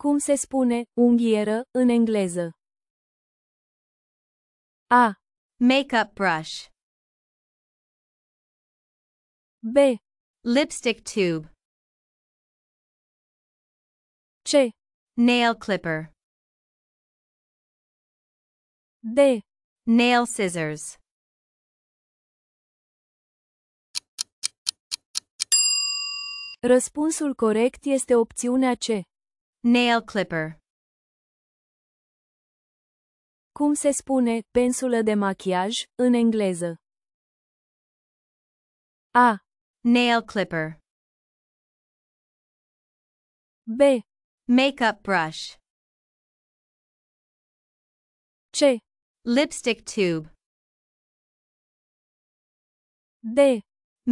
Cum se spune unghieră în engleză? A. Makeup brush. B. Lipstick tube. C. Nail clipper. D. Nail scissors. Răspunsul corect este opțiunea C. Nail clipper. Cum se spune pensulă de machiaj în engleză? A. Nail clipper. B. Makeup brush. C. Lipstick tube. D.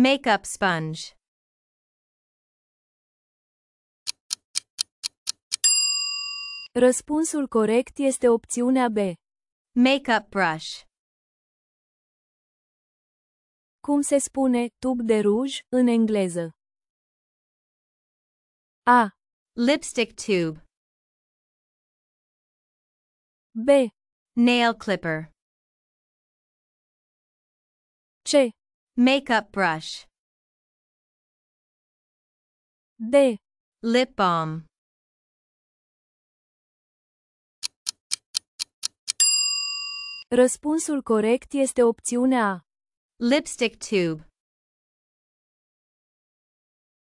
Makeup sponge. Răspunsul corect este opțiunea B. Makeup brush. Cum se spune tub de ruj în engleză? A. Lipstick tube. B. Nail clipper. C. Makeup brush. D. Lip balm. Răspunsul corect este opțiunea A. Lipstick tube.